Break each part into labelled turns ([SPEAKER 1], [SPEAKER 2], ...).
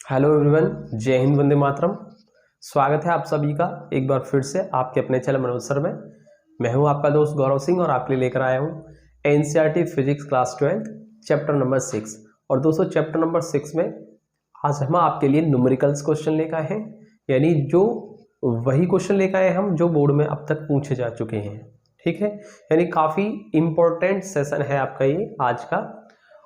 [SPEAKER 1] Hello everyone, जय हिंद, वंदे मातरम। स्वागत है आप सभी का एक बार फिर से आपके अपने चैनल मनोज सर में। मैं हूं आपका दोस्त गौरव सिंह और आपके लिए लेकर आया हूं NCERT physics class 12 chapter number 6। और दोस्तों चैप्टर नंबर 6 में आज हम आपके लिए न्यूमेरिकल्स क्वेश्चन लेकर आए हैं, यानी जो वही क्वेश्चन लेकर आए हम जो बोर्ड में अब तक पूछे जा चुके हैं। ठीक है, यानी काफ़ी इंपॉर्टेंट सेशन है आपका ये आज का।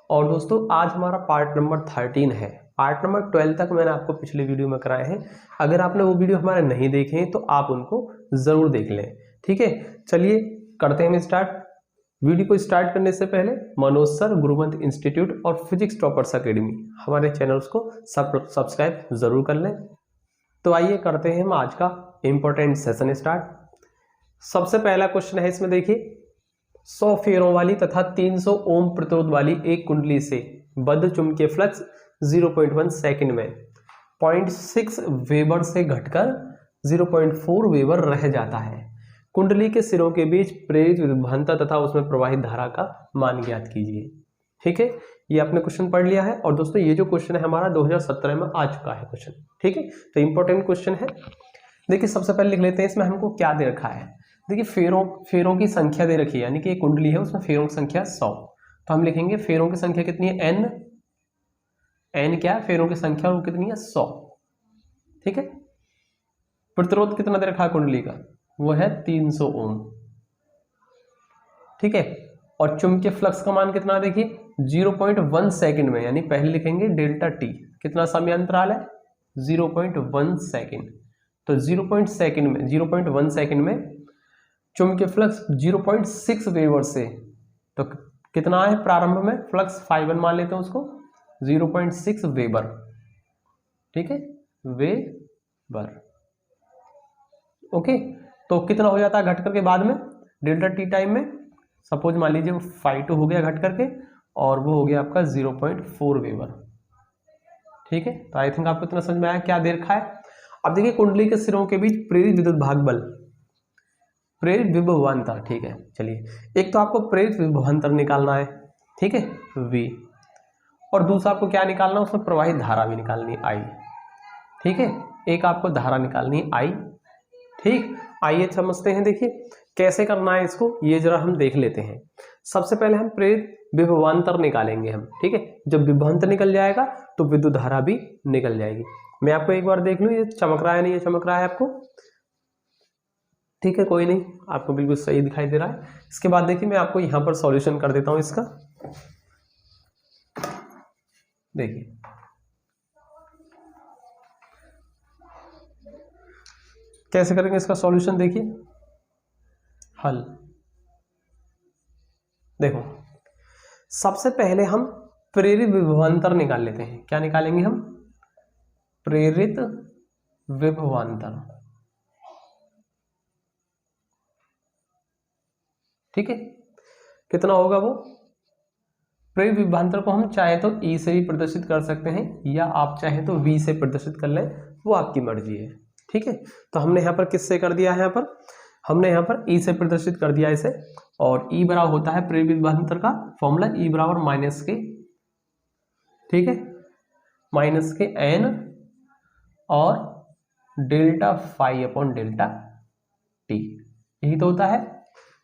[SPEAKER 1] और दोस्तों आज हमारा पार्ट नंबर 13 है। पार्ट नंबर 12 तक मैंने आपको पिछले वीडियो में कराए हैं। अगर आपने वो वीडियो हमारे नहीं देखे हैं तो आप उनको ज़रूर देख लें। ठीक है, चलिए करते हैं हम स्टार्ट। वीडियो को स्टार्ट करने से पहले मनोज सर गुरुमंत्र इंस्टीट्यूट और फिजिक्स टॉपर्स अकेडमी हमारे चैनल्स को सब्सक्राइब ज़रूर कर लें। तो आइए करते हैं हम आज का इम्पोर्टेंट सेशन स्टार्ट। सबसे पहला क्वेश्चन है इसमें, देखिए 100 फेरों वाली तथा 300 ओम प्रतिरोध वाली एक कुंडली से बद्ध चुंबकीय फ्लक्स 0.1 सेकंड में 0.6 वेबर से घटकर 0.4 वेबर रह जाता है। कुंडली के सिरों के बीच प्रेरित विभवांतर तथा उसमें प्रवाहित धारा का मान ज्ञात कीजिए। ठीक है, ये आपने क्वेश्चन पढ़ लिया है। और दोस्तों ये जो क्वेश्चन है हमारा 2017 में आ चुका है क्वेश्चन। ठीक है, तो इंपॉर्टेंट क्वेश्चन है। देखिए सबसे पहले लिख लेते हैं इसमें हमको क्या दे रखा है। देखिए फेरों की संख्या दे रखी है, यानी कि एक कुंडली है उसमें फेरों की संख्या 100। तो हम लिखेंगे फेरों की संख्या कितनी है, एन क्या है फेरों की संख्या, और वो कितनी है 100। ठीक है, प्रतिरोध कितना दे रखा है कुंडली का, वो है 300 ओम। ठीक है, और चुंबकीय फ्लक्स का मान कितना, देखिए 0.1 सेकंड में, यानी पहले लिखेंगे डेल्टा टी, कितना समय अंतराल है 0.1 सेकंड। तो 0.1 सेकंड में चुंबकीय फ्लक्स 0.6 वेबर से, तो कितना है प्रारंभ में फ्लक्स φ1 मान लेते हैं उसको 0.6 वेबर। ठीक है, वेबर। ओके, तो कितना हो जाता है घट करके बाद में डेल्टा टी टाइम में, सपोज मान लीजिए φ2 हो गया घट करके, और वो हो गया आपका 0.4 वेबर। ठीक है, तो आई थिंक आपको इतना समझ में आया क्या दे रखा है। अब देखिए कुंडली के सिरों के बीच प्रेरित विद्युत भाग बल, प्रेरित विभवांतर। ठीक है, चलिए एक तो आपको प्रेरित विभवांतर निकालना है, ठीक है V, और दूसरा आपको क्या निकालना है, उसमें प्रवाहित धारा भी निकालनी है I। ठीक है, एक आपको धारा निकालनी है I। ठीक, आइए समझते हैं। देखिए कैसे करना है इसको, ये जरा हम देख लेते हैं। सबसे पहले हम प्रेरित विभवांतर निकालेंगे हम। ठीक है, जब विभवांतर निकल जाएगा तो विद्युत धारा भी निकल जाएगी। मैं आपको एक बार देख लूँ ये चमक रहा है नहीं, ये चमक रहा है आपको, ठीक है कोई नहीं, आपको बिल्कुल सही दिखाई दे रहा है। इसके बाद देखिए मैं आपको यहाँ पर सॉल्यूशन कर देता हूँ इसका। देखिए कैसे करेंगे इसका सॉल्यूशन, देखिए हल। देखो सबसे पहले हम प्रेरित विभवांतर निकाल लेते हैं। क्या निकालेंगे हम, प्रेरित विभवांतर। ठीक है, कितना होगा वो, प्रेरित विभवांतर को हम चाहे तो E से भी प्रदर्शित कर सकते हैं, या आप चाहे तो V से प्रदर्शित कर लें, वो आपकी मर्जी है। ठीक है, तो हमने यहाँ पर किससे कर दिया है, यहाँ पर हमने यहाँ पर E से प्रदर्शित कर दिया इसे। और E बराबर होता है प्रेरित विभवांतर का फॉर्मूला E बराबर माइनस के, ठीक है माइनस के N और delta phi upon delta T. यही तो होता है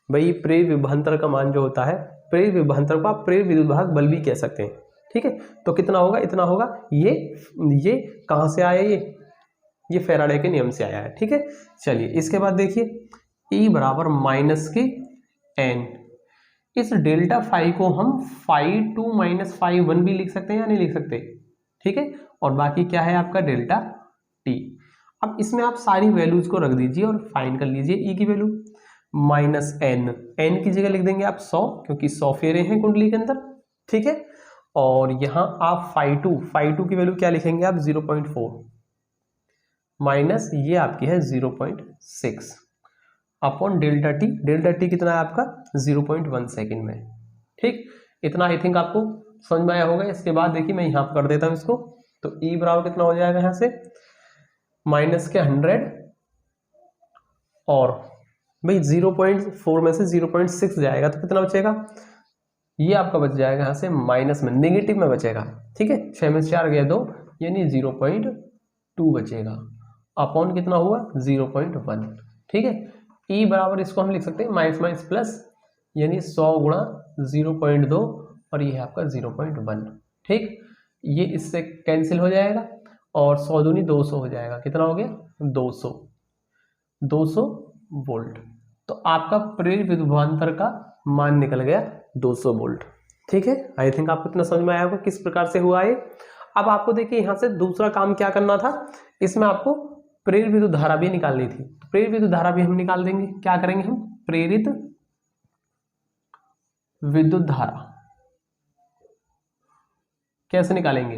[SPEAKER 1] भाई प्रेरित विभवांतर का मान जो होता है, प्रेरित विभवांतर को आप प्रेरित विद्युत भाग बल भी कह सकते हैं। ठीक है, तो कितना होगा, इतना होगा। ये कहाँ से आया, ये फैराडे के नियम से आया है। ठीक है, चलिए इसके बाद देखिए E बराबर माइनस के N, इस डेल्टा फाई को हम φ2 माइनस φ1 भी लिख सकते हैं या नहीं लिख सकते। ठीक है, और बाकी क्या है आपका डेल्टा टी। अब इसमें आप सारी वैल्यूज को रख दीजिए और फाइंड कर लीजिए। E की वैल्यू माइनस N की जगह लिख देंगे आप 100, क्योंकि 100 फेरे हैं कुंडली के अंदर। ठीक है, और यहाँ आप φ2 की वैल्यू क्या लिखेंगे आप 0.4 माइनस ये आपकी है 0.6 अपॉन डेल्टा टी कितना है आपका 0.1 सेकंड में। ठीक, इतना आई थिंक आपको समझ में आया होगा। इसके बाद देखिए मैं यहाँ पर कर देता हूँ इसको, तो E बराबर कितना हो जाएगा यहाँ से माइनस के 100, और भाई 0.4 में से 0.6 जाएगा तो कितना बचेगा, ये आपका बच जाएगा यहाँ से माइनस में, नेगेटिव में बचेगा। ठीक है, 6 में से 4 गया 2, यानी 0.2 बचेगा, अपॉन कितना हुआ 0.1। ठीक है, ई बराबर इसको हम लिख सकते हैं माइनस माइनस प्लस, यानी 100 गुणा 0.2 और ये है आपका 0.1। ठीक, ये इससे कैंसिल हो जाएगा और 100 दूनी 200 हो जाएगा। कितना हो गया 200 वोल्ट। तो आपका प्रेरित विभवांतर का मान निकल गया 200 वोल्ट। ठीक है, आई थिंक आपको इतना समझ में आया होगा किस प्रकार से हुआ है। अब आपको देखिए यहाँ से दूसरा काम क्या करना था, इसमें आपको प्रेरित विद्युत धारा भी निकालनी थी। प्रेरित विद्युत धारा भी हम निकाल देंगे। क्या करेंगे हम, प्रेरित विद्युत धारा कैसे निकालेंगे,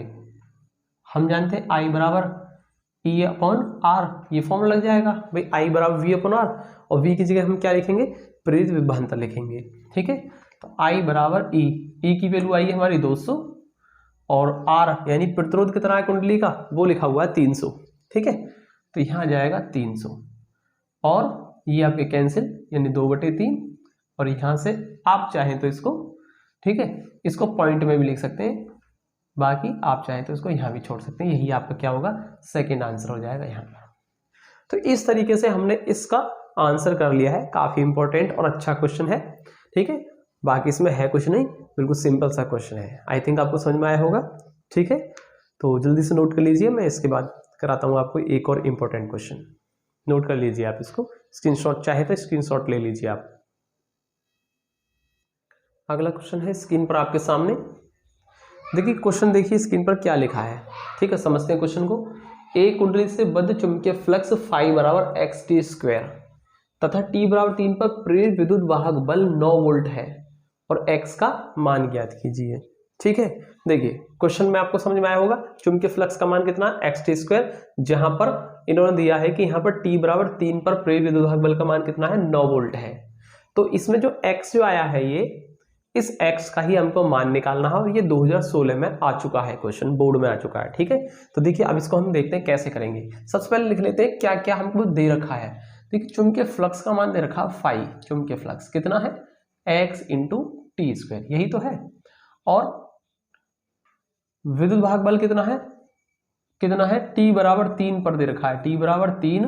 [SPEAKER 1] हम जानते हैं I बराबर E अपॉन आर, ये फॉर्मूला लग जाएगा भाई, I बराबर V अपॉन आर, और V की जगह हम क्या लिखेंगे, प्रेरित विभवांतर लिखेंगे। ठीक है, तो I बराबर E की वैल्यू आई है हमारी 200 और R यानी प्रतिरोध कितना है कुंडली का, वो लिखा हुआ है 300। ठीक है, तो यहाँ जाएगा 300 और ये आपके कैंसिल, यानी 2/3, और यहाँ से आप चाहें तो इसको, ठीक है, इसको पॉइंट में भी लिख सकते हैं, बाकी आप चाहें तो इसको यहाँ भी छोड़ सकते हैं। यही आपका क्या होगा, सेकंड आंसर हो जाएगा यहाँ पर। तो इस तरीके से हमने इसका आंसर कर लिया है। काफ़ी इंपॉर्टेंट और अच्छा क्वेश्चन है। ठीक है, बाकी इसमें है कुछ नहीं, बिल्कुल सिंपल सा क्वेश्चन है। आई थिंक आपको समझ में आया होगा। ठीक है, तो जल्दी से नोट कर लीजिए, मैं इसके बाद कराता हूँ आपको एक और इम्पोर्टेंट क्वेश्चन। नोट कर लीजिए आप इसको, स्क्रीनशॉट चाहे तो स्क्रीनशॉट ले लीजिए आप। अगला क्वेश्चन है स्क्रीन पर आपके सामने। देखिए क्वेश्चन, देखिए स्क्रीन पर क्या लिखा है। ठीक है, समझते हैं क्वेश्चन को। एक कुंडली से बद्ध चुंबकीय फ्लक्स फाई बराबर xt² तथा t बराबर 3 पर प्रेरित विद्युत वाहक बल 9 वोल्ट है और x का मान ज्ञात कीजिए। ठीक है, देखिए क्वेश्चन में आपको समझ में आया होगा, चुंबकीय फ्लक्स का मान कितना xt², जहां पर इन्होंने दिया है कि यहाँ पर t बराबर 3 पर प्रेरित विद्युत वाहक बल का मान कितना है 9 वोल्ट है। तो इसमें जो x जो आया है, ये इस x का ही हमको मान निकालना है, और ये 2016 में आ चुका है, क्वेश्चन बोर्ड में आ चुका है। ठीक है, तो देखिए अब इसको हम देखते हैं कैसे करेंगे। सबसे पहले लिख लेते हैं क्या क्या हमको दे रखा है। देखिए चुंबकीय फ्लक्स का मान दे रखा है फाई, चुंबकीय फ्लक्स कितना है x × t², यही तो है, और विद्युत वाहक बल कितना है t बराबर 3 पर दे रखा है, t बराबर 3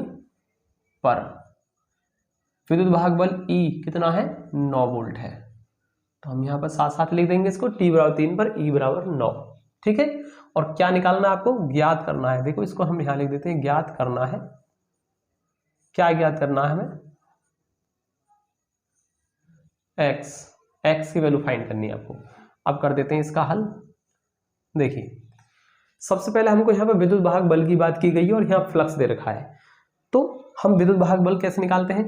[SPEAKER 1] पर विद्युत वाहक बल E कितना है 9 वोल्ट है। तो हम यहाँ पर साथ साथ लिख देंगे इसको, t बराबर 3 पर E बराबर 9। ठीक है, और क्या निकालना है आपको, ज्ञात करना है। देखो इसको हम यहाँ लिख देते हैं, ज्ञात करना है। क्या ज्ञात करना है हमें, x की वैल्यू फाइंड करनी है आपको। अब कर देते हैं इसका हल। देखिए सबसे पहले हमको यहाँ पर विद्युत वाहक बल की बात की गई है और यहाँ फ्लक्स दे रखा है, तो हम विद्युत वाहक बल कैसे निकालते हैं,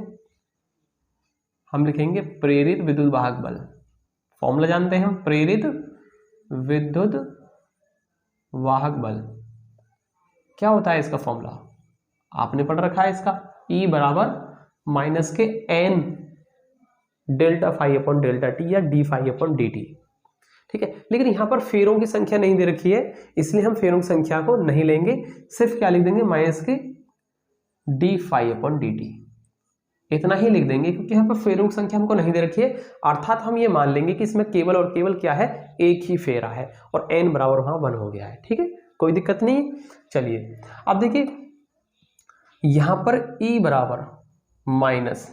[SPEAKER 1] हम लिखेंगे प्रेरित विद्युत वाहक बल। फॉर्मूला जानते हैं हम, प्रेरित विद्युत वाहक बल क्या होता है, इसका फॉर्मूला आपने पढ़ रखा है इसका, E बराबर माइनस के n delta phi upon delta T या D phi upon D T. ठीक है, लेकिन यहाँ पर फेरों की संख्या नहीं दे रखी है, इसलिए हम फेरों की संख्या को नहीं लेंगे, सिर्फ क्या लिख देंगे, minus K D phi upon D T, इतना ही लिख देंगे, क्योंकि यहाँ पर फेरों की संख्या हमको नहीं दे रखी है। अर्थात हम ये मान लेंगे कि इसमें केवल और केवल क्या है, एक ही फेरा है, और n बराबर वहां 1 हो गया है। ठीक है, कोई दिक्कत नहीं। चलिए अब देखिए यहाँ पर E बराबर minus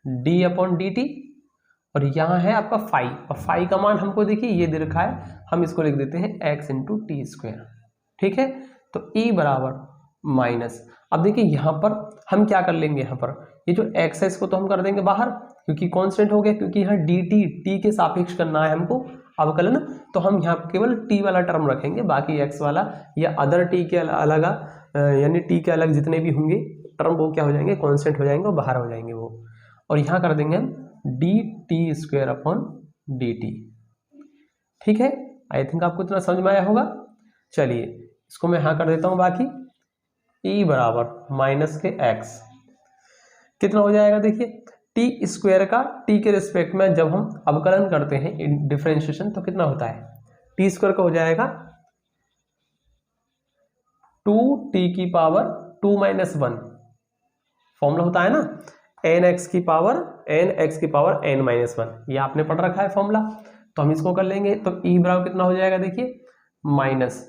[SPEAKER 1] D upon D T, और यहाँ है आपका फाई, और फाई का मान हमको देखिए ये दे रखा है, हम इसको लिख देते हैं x × t²। ठीक है, तो E बराबर माइनस, अब देखिए यहाँ पर हम क्या कर लेंगे, यहाँ पर ये जो x है इसको तो हम कर देंगे बाहर, क्योंकि कांस्टेंट हो गया, क्योंकि यहाँ dt t के सापेक्ष करना है हमको अवकलन, तो हम यहाँ केवल t वाला टर्म रखेंगे, बाकी x वाला या अदर t के अलग, यानी t के अलग जितने भी होंगे टर्म वो क्या हो जाएंगे, कांस्टेंट हो जाएंगे और बाहर हो जाएंगे वो, और यहाँ कर देंगे हम dt² अपॉन dt। ठीक है, आई थिंक आपको इतना समझ में आया होगा। चलिए इसको मैं यहाँ कर देता हूँ, बाकी E बराबर माइनस के x कितना हो जाएगा, देखिए t² का t के रिस्पेक्ट में जब हम अवकलन करते हैं डिफरेंशिएशन, तो कितना होता है, t² का हो जाएगा 2t की पावर 2 - 1, फॉर्मूला होता है ना nx की पावर n - 1, ये आपने पढ़ रखा है फॉर्मूला, तो हम इसको कर लेंगे। तो E बराबर कितना हो जाएगा, देखिए माइनस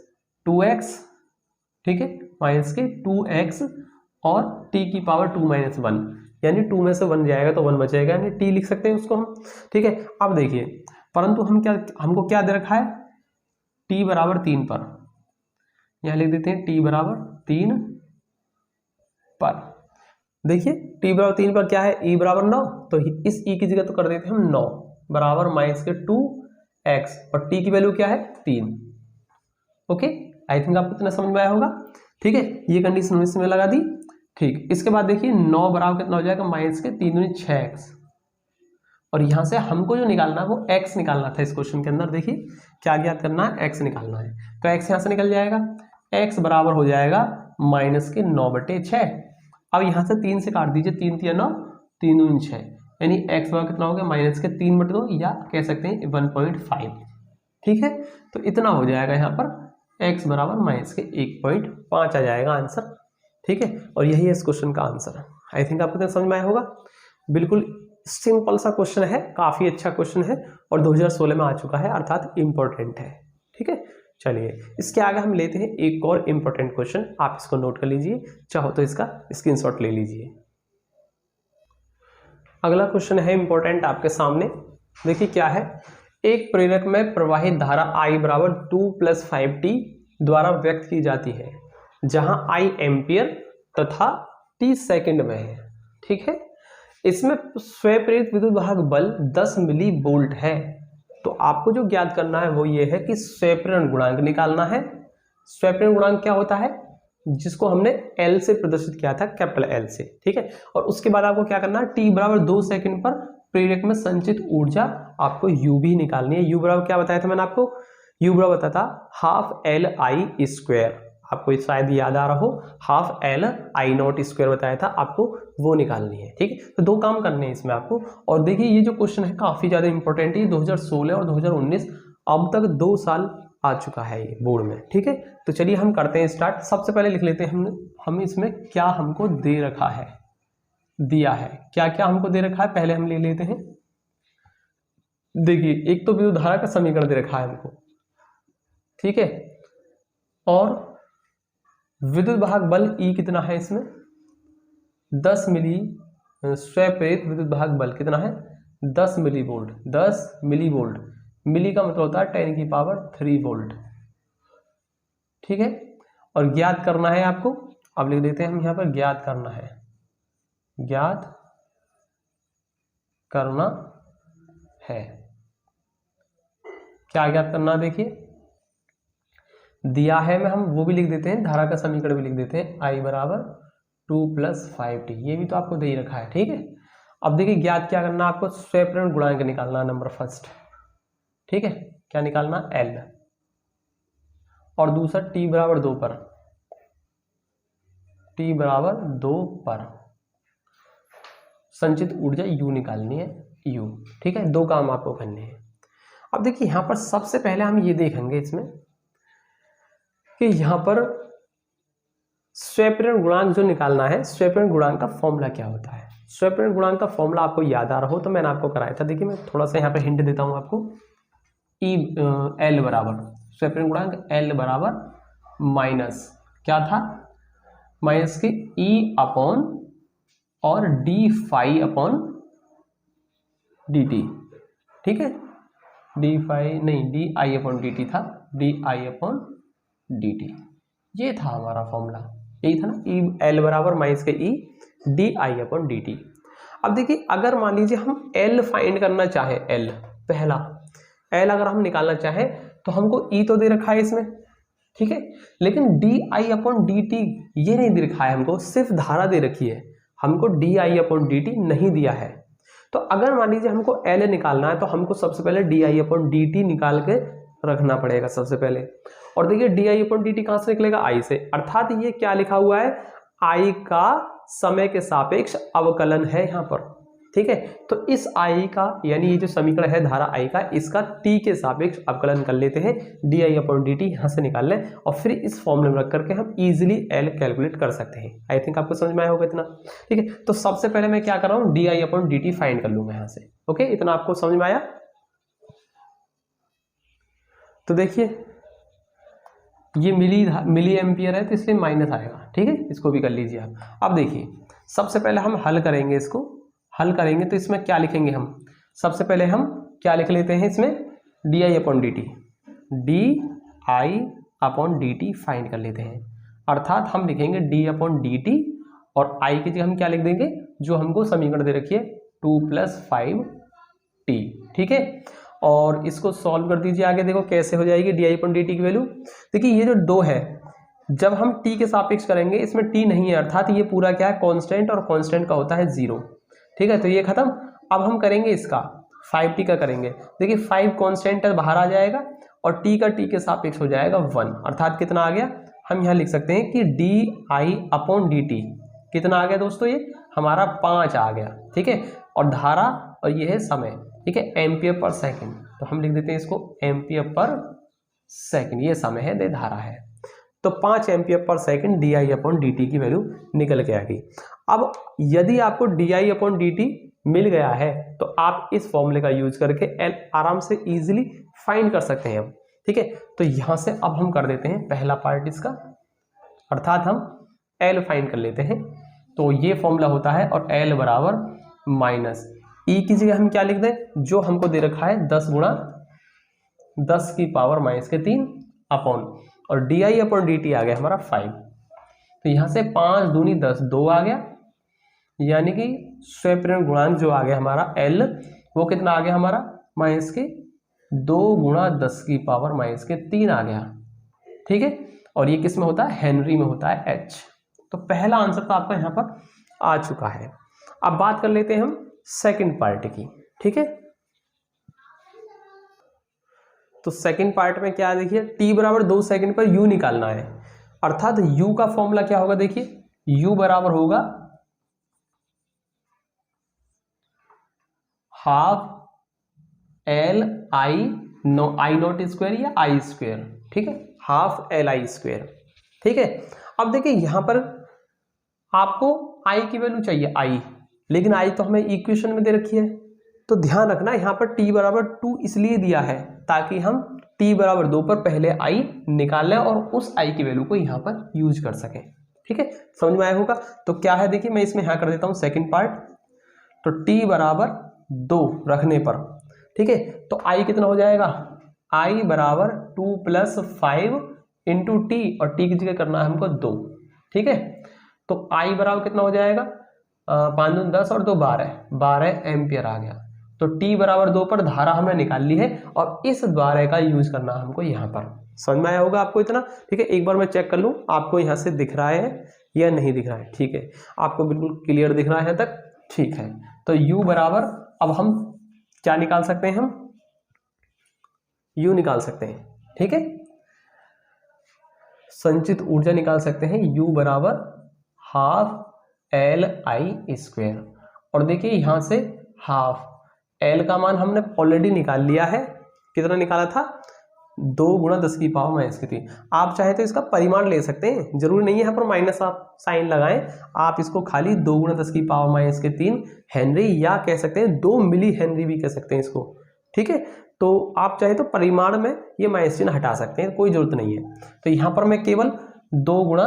[SPEAKER 1] 2x ठीक है, माइनस के 2x और t की पावर 2 - 1, यानी 2 में से 1 जाएगा तो 1 बचेगा, यानी t लिख सकते हैं उसको हम। ठीक है, अब देखिए, परंतु हमको क्या दे रखा है, t बराबर 3 पर, यहां लिख देते हैं t बराबर 3 पर। देखिए t बराबर 3 पर क्या है, e बराबर 9, तो इस e की जगह तो कर देते हैं हम 9 बराबर माइनस के 2x, और t की वैल्यू क्या है 3। ओके, आई थिंक आपको इतना समझ में आया होगा। ठीक है, ये कंडीशन इसमें लगा दी। ठीक, इसके बाद देखिए 9 बराबर कितना हो जाएगा, माइनस के 3 दूनी 6x, और यहां से हमको जो निकालना है वो x निकालना था। इस क्वेश्चन के अंदर देखिए क्या ज्ञात करना है, x निकालना है, तो x यहां से निकल जाएगा, x बराबर हो जाएगा माइनस के 9/6। अब यहां से 3 से काट दीजिए, 3 3 9, 3 दूनी 6, यानी x बराबर कितना हो गया, माइनस के 3/2, या कह सकते हैं 1.5। ठीक है, तो इतना हो जाएगा यहाँ पर x बराबर माइनस के 1.5 आ जाएगा आंसर। ठीक है, और यही है इस क्वेश्चन का आंसर। आई थिंक आपको समझ में आया होगा। बिल्कुल सिंपल सा क्वेश्चन है, काफी अच्छा क्वेश्चन है, और 2016 में आ चुका है, अर्थात इंपॉर्टेंट है। ठीक है, चलिए इसके आगे हम लेते हैं एक और इंपॉर्टेंट क्वेश्चन, आप इसको नोट कर लीजिए, चाहो तो इसका स्क्रीनशॉट ले लीजिए। अगला क्वेश्चन है इंपॉर्टेंट आपके सामने, देखिए क्या है, एक प्रेरक में प्रवाहित धारा I बराबर 2 + 5t द्वारा व्यक्त की जाती है, जहां I एम्पियर तथा t सेकंड में है। ठीक है, इसमें स्वप्रेरित विद्युत वाहक बल 10 मिली वोल्ट है। तो आपको जो ज्ञात करना है वो ये है कि स्वप्रेरण गुणांक निकालना है। स्वप्रेरण गुणांक क्या होता है, जिसको हमने L से प्रदर्शित किया था, कैपिटल L से। ठीक है, और उसके बाद आपको क्या करना है, t बराबर 2 सेकंड पर प्रेरक में संचित ऊर्जा आपको u भी निकालनी है। u बराबर क्या बताया था मैंने आपको, u बराबर बताया था ½ Li², आपको शायद याद आ रहा हो, ½Li0² बताया था आपको, वो निकालनी है। ठीक है, तो दो काम करने हैं इसमें आपको। और देखिए ये जो क्वेश्चन है काफी ज्यादा इंपॉर्टेंट है, 2016 और 2019 अब तक 2 साल आ चुका है ये बोर्ड में। ठीक है, तो चलिए हम करते हैं स्टार्ट। सबसे पहले लिख लेते हैं हम इसमें क्या हमको दे रखा है, दिया है, क्या क्या हमको दे रखा है, पहले हम ले लेते हैं। देखिए एक तो विद्युत धारा का समीकरण दे रखा है हमको, ठीक है, और विद्युत वाहक बल E कितना है, इसमें 10 मिली, स्वप्रेरित विद्युत वाहक बल कितना है 10 मिली वोल्ट। 10 मिली वोल्ट, मिली का मतलब होता है 10⁻³ वोल्ट। ठीक है, और ज्ञात करना है आपको, अब लिख देते हैं हम यहां पर, ज्ञात करना है, ज्ञात करना है, क्या ज्ञात करना, देखिए दिया है में हम वो भी लिख देते हैं, धारा का समीकरण भी लिख देते हैं, I बराबर 2 + 5t, ये भी तो आपको दे ही रखा है। ठीक है, अब देखिए ज्ञात क्या करना, आपको स्वप्रेरण गुणांक निकालना नंबर फर्स्ट। ठीक है, क्या निकालना, L, और दूसरा t बराबर 2 पर, t बराबर 2 पर संचित ऊर्जा U निकालनी है, U। ठीक है, दो काम आपको करने हैं। अब देखिए यहां पर सबसे पहले हम ये देखेंगे इसमें कि यहां पर स्वप्रेरण गुणांक जो निकालना है, स्वप्रेरण गुणांक का फॉर्मूला क्या होता है। स्वप्रेरण गुणांक का फॉर्मूला आपको याद आ रहा हो तो मैंने आपको कराया था। देखिए मैं थोड़ा सा यहाँ पे हिंट देता हूं आपको, L बराबर, स्वप्रेरण गुणांक L बराबर माइनस क्या था, माइनस के E अपॉन और d∅/dt। ठीक है, di/dt था, di/dt, ये था हमारा फॉर्मूला, यही था ना, L बराबर माइनस के E di/dt। अब देखिए अगर मान लीजिए हम L फाइंड करना चाहे, L पहला L अगर हम निकालना चाहे तो हमको E तो दे रखा है इसमें, ठीक है, लेकिन di/dt ये नहीं दे रखा है हमको, सिर्फ धारा दे रखी है, हमको di/dt नहीं दिया है। तो अगर मान लीजिए हमको L निकालना है तो हमको सबसे पहले di/dt निकाल के रखना पड़ेगा सबसे पहले। और देखिए di/dt कहां से निकलेगा, I से, अर्थात ये क्या लिखा हुआ है, I का समय के सापेक्ष अवकलन है यहाँ पर। ठीक है, तो इस I का, यानी ये जो समीकरण है धारा I का, इसका t के सापेक्ष अवकलन कर लेते हैं, di/dt यहां से निकाल लें और फिर इस फॉर्मूले में रख करके हम इजीली L कैलकुलेट कर सकते हैं। आई थिंक आपको समझ में आया होगा इतना। ठीक है, तो सबसे पहले मैं क्या कर रहा हूं, di/dt फाइंड कर लूंगा यहां से। ओके, इतना आपको समझ में आया। तो देखिए ये मिली एम्पियर है तो इसलिए माइनस आएगा, ठीक है, इसको भी कर लीजिए आप। अब देखिए सबसे पहले हम हल करेंगे, इसको हल करेंगे तो इसमें क्या लिखेंगे हम, सबसे पहले हम क्या लिख लेते हैं इसमें, D I upon D T, D I upon D T find कर लेते हैं। अर्थात हम लिखेंगे डी अपॉन डी टी और आई की जगह हम क्या लिख देंगे, जो हमको समीकरण दे रखी है 2 + 5t, ठीक है। और इसको सॉल्व कर दीजिए आगे, देखो कैसे हो जाएगी D I upon D T की वैल्यू। देखिए ये जो 2 है, जब हम t के सापेक्ष करेंगे इसमें t नहीं है, अर्थात ये पूरा क्या है कांस्टेंट, और कांस्टेंट का होता है 0, ठीक है। तो ये खत्म। अब हम करेंगे इसका 5t का करेंगे। देखिए 5 कांस्टेंट बाहर आ जाएगा और t का t के सापेक्ष हो जाएगा 1, अर्थात कितना आ गया, हम यहाँ लिख सकते हैं कि D I upon D T कितना आ गया दोस्तों, ये हमारा 5 आ गया, ठीक है। और धारा और ये है समय, ठीक है, एम्पियर पर सेकंड, तो हम लिख देते हैं इसको एम्पियर पर सेकंड, ये समय है, दे धारा है। तो 5 एम्पियर पर second D I upon D T की वैल्यू निकल के आ गई। अब यदि आपको D I upon D T मिल गया है तो आप इस फॉर्मूले का यूज करके एल आराम से इजीली फाइंड कर सकते हैं, ठीक है। तो यहां से अब हम कर देते हैं पहला पार्ट इसका, अर्थात हम एल फाइंड कर लेते हैं। तो ये फॉर्मूला होता है और एल बराबर माइनस ई की जगह हम क्या लिख दें, जो हमको दे रखा है 10 गुणा 10 की पावर -3 अपॉन, और D I upon D T आ गया हमारा 5। तो यहाँ से 5 दूनी 10, 2 आ गया, यानी कि स्वयं गुणांक जो आ गया हमारा एल, वो कितना आ गया हमारा -2 गुणा 10 की पावर -3 आ गया, ठीक है। और ये किस में होता है, हेनरी में होता है, एच। तो पहला आंसर तो आपका यहाँ पर आ चुका है। अब बात कर लेते हैं हम सेकंड पार्ट की, ठीक है। तो सेकंड पार्ट में क्या है, देखिए t बराबर 2 सेकंड पर u निकालना है, अर्थात u का फॉर्मूला क्या होगा, देखिए u बराबर होगा half L I not square या आई स्क्वायर, ठीक है, हाफ एल आई स्क्वायर, ठीक है। अब देखिए यहां पर आपको i की वैल्यू चाहिए i, लेकिन i तो हमें इक्वेशन में दे रखी है, तो ध्यान रखना यहाँ पर t बराबर 2 इसलिए दिया है ताकि हम t बराबर 2 पर पहले i निकाल लें और उस i की वैल्यू को यहाँ पर यूज कर सकें, ठीक है, समझ में आया होगा। तो क्या है, देखिए मैं इसमें यहाँ कर देता हूँ सेकंड पार्ट, तो t बराबर 2 रखने पर, ठीक है, तो i कितना हो जाएगा, i बराबर 2 + 5 इंटू टी, और t की जगह करना है हमको 2, ठीक है। तो i बराबर कितना हो जाएगा, 5 दूनी 10 और 2 12 एम्पियर आ गया। तो t बराबर 2 पर धारा हमने निकाल ली है और इस 12 का यूज करना हमको यहाँ पर। समझ में आया होगा आपको इतना, ठीक है। एक बार मैं चेक कर लूँ आपको यहाँ से दिख रहा है या नहीं दिख रहा है, ठीक है, आपको बिल्कुल क्लियर दिख रहा है यहाँ तक, ठीक है। तो u बराबर, अब हम क्या निकाल सकते हैं, हम u निकाल सकते हैं, ठीक है, संचित ऊर्जा निकाल सकते हैं, u बराबर हाफ एल आई स्क्वायर। और देखिए यहां से हाफ एल का मान हमने ऑलरेडी निकाल लिया है, कितना निकाला था, 2 गुणा 10 की पावर -3। आप चाहे तो इसका परिमाण ले सकते हैं, जरूरी नहीं है यहाँ पर माइनस आप साइन लगाएं, आप इसको खाली 2 गुणा 10 की पावर -3 हेनरी, या कह सकते हैं 2 मिली हेनरी भी कह सकते हैं इसको, ठीक है। तो आप चाहे तो परिमाण में ये माइनस चिन्ह हटा सकते हैं, कोई जरूरत नहीं है। तो यहाँ पर मैं केवल 2 गुणा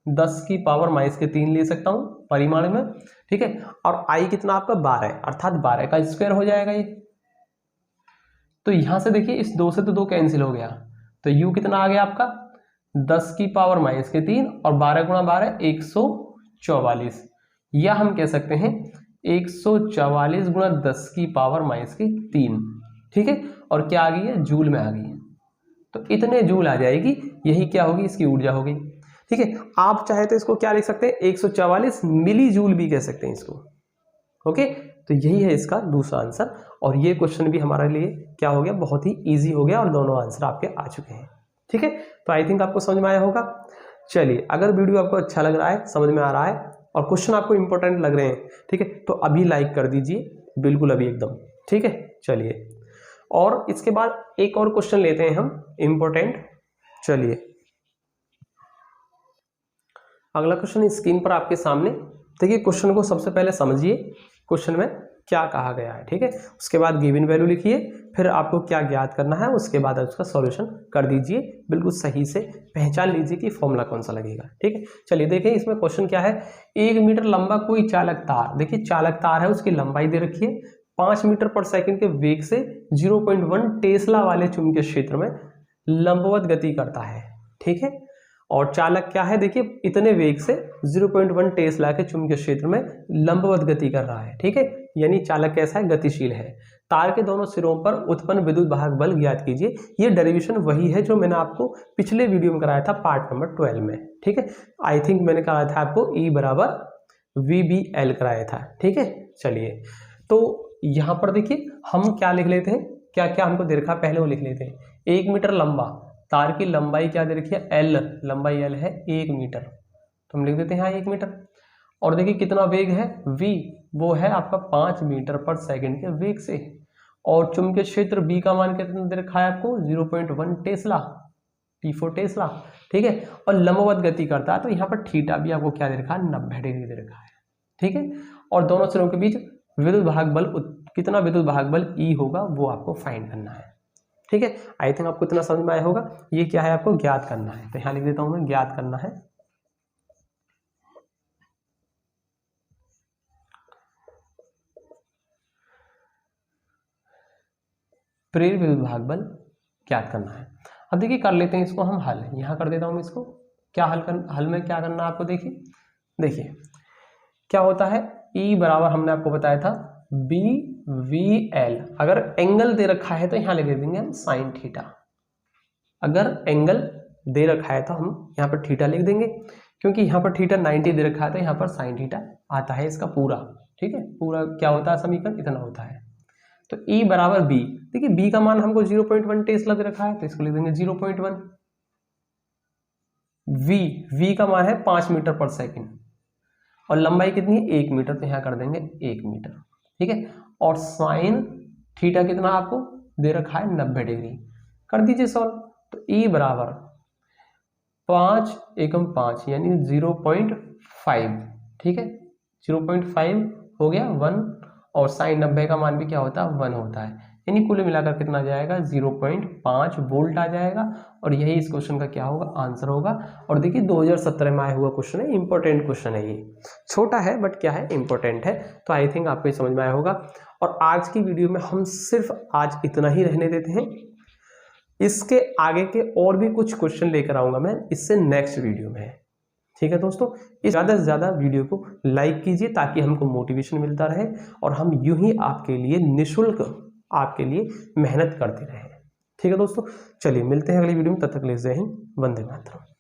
[SPEAKER 1] 10 की पावर -3 ले सकता हूँ परिमाण में, ठीक है। और i कितना आपका 12 है, अर्थात 12 का स्क्वायर हो जाएगा ये। तो यहां से देखिए इस 2 से तो 2 कैंसिल हो गया, तो u कितना आ गया आपका 10 की पावर -3 और 12 गुणा 12 144, या हम कह सकते हैं 144 गुणा 10 की पावर -3, ठीक है। और क्या आ गई है, जूल में आ गई है, तो इतने जूल आ जाएगी, यही क्या होगी, इसकी ऊर्जा होगी, ठीक है। आप चाहे तो इसको क्या लिख सकते हैं, 144 मिली जूल भी कह सकते हैं इसको, ओके। तो यही है इसका दूसरा आंसर, और ये क्वेश्चन भी हमारे लिए क्या हो गया, बहुत ही इजी हो गया, और दोनों आंसर आपके आ चुके हैं, ठीक है। तो आई थिंक आपको समझ में आया होगा। चलिए, अगर वीडियो आपको अच्छा लग रहा है, समझ में आ रहा है और क्वेश्चन आपको इंपॉर्टेंट लग रहे हैं, ठीक है, तो अभी लाइक कर दीजिए, बिल्कुल अभी एकदम, ठीक है। चलिए, और इसके बाद एक और क्वेश्चन लेते हैं हम इंपॉर्टेंट। चलिए, अगला क्वेश्चन स्क्रीन पर आपके सामने, देखिए क्वेश्चन को सबसे पहले समझिए, क्वेश्चन में क्या कहा गया है, ठीक है। उसके बाद गिवन वैल्यू लिखिए, फिर आपको क्या ज्ञात करना है, उसके बाद उसका सॉल्यूशन कर दीजिए, बिल्कुल सही से पहचान लीजिए कि फॉर्मूला कौन सा लगेगा। ठीक है, चलिए देखिए इसमें क्वेश्चन क्या है। 1 मीटर लंबा कोई चालक तार, देखिए चालक तार है, उसकी लंबाई दे रखी है, 5 मीटर पर सेकंड के वेग से 0.1 टेस्ला वाले चुंबकीय क्षेत्र में लंबवत गति करता है। ठीक है, और चालक क्या है, देखिए इतने वेग से 0.1 टेस्ला के चुंबकीय क्षेत्र में लंबवत गति कर रहा है। ठीक है, यानी चालक कैसा है, गतिशील है। तार के दोनों सिरों पर उत्पन्न विद्युत वाहक बल ज्ञात कीजिए। ये डेरिवेशन वही है जो मैंने आपको पिछले वीडियो में कराया था पार्ट नंबर 12 में। ठीक है, आई थिंक मैंने कराया था आपको E बराबर VBL कराया था। ठीक है, चलिए तो यहाँ पर देखिए हम क्या लिख लेते हैं, क्या क्या हमको दे रखा है पहले वो लिख लेते हैं। 1 मीटर लंबा, तार की लंबाई क्या दे रखी है, L, लंबाई L है 1 मीटर, तो हम लिख देते हैं यहाँ 1 मीटर। और देखिए कितना वेग है V, वो है आपका 5 मीटर पर सेकंड के वेग से। और चुंबकीय क्षेत्र B का मान कितना दे रखा है आपको, 0.1 टेस्ला, T4 टेस्ला। ठीक है, और लंबवत गति करता है, तो यहाँ पर थीटा भी आपको क्या दे रखा है, 90 डिग्री दे रखा है। ठीक है, और दोनों सिरों के बीच विद्युत वाहक बल, कितना विद्युत वाहक बल E होगा वो आपको फाइंड करना है। ठीक है, आई थिंक आपको इतना समझ में आया होगा। ये क्या है, आपको ज्ञात करना है, तो यहाँ लिख देता हूं मैं, ज्ञात करना है प्रेरित विद्युत वाहक बल ज्ञात करना है। अब देखिए कर लेते हैं इसको हम हल, यहाँ कर देता हूं मैं इसको। क्या हल में क्या करना है आपको, देखिए क्या होता है, E बराबर हमने आपको बताया था BVL। अगर एंगल दे रखा है तो यहाँ लिख देंगे हम साइन थीटा। अगर एंगल दे रखा है तो हम यहाँ पर थीटा लिख देंगे, क्योंकि यहाँ पर थीटा 90 दे रखा है तो यहाँ पर साइन थीटा आता है इसका पूरा। ठीक है, पूरा क्या होता है समीकरण, इतना होता है। तो E बराबर B, देखिए B का मान हमको 0.1 टेस्ला दे रखा है, तो इसको लिख देंगे 0.1। V का मान है 5 मीटर पर सेकंड, और लंबाई कितनी है 1 मीटर, तो यहाँ कर देंगे 1 मीटर। ठीक है, और साइन थीटा कितना आपको दे रखा है, 90 डिग्री। कर दीजिए सॉल्व, तो E बराबर 5 एकम 5 यानी 0.5। ठीक है, 0.5 हो गया 1, और साइन 90 का मान भी क्या होता है, 1 होता है, यानी कुल मिलाकर कितना आ जाएगा, 0.5 वोल्ट आ जाएगा। और यही इस क्वेश्चन का क्या होगा, आंसर होगा। और देखिए 2017 में आया हुआ क्वेश्चन है, इंपॉर्टेंट क्वेश्चन है, ये छोटा है बट क्या है, इंपॉर्टेंट है। तो आई थिंक आपको ये समझ में आया होगा। और आज की वीडियो में हम सिर्फ आज इतना ही रहने देते हैं, इसके आगे के और भी कुछ क्वेश्चन लेकर आऊंगा मैं इससे नेक्स्ट वीडियो में। ठीक है दोस्तों, इस ज़्यादा से ज़्यादा वीडियो को लाइक कीजिए ताकि हमको मोटिवेशन मिलता रहे, और हम यूं ही आपके लिए निःशुल्क आपके लिए मेहनत करते रहें। ठीक है दोस्तों, चलिए मिलते हैं अगली वीडियो में, तब तक के लिए जय हिंद, वंदे मातरम।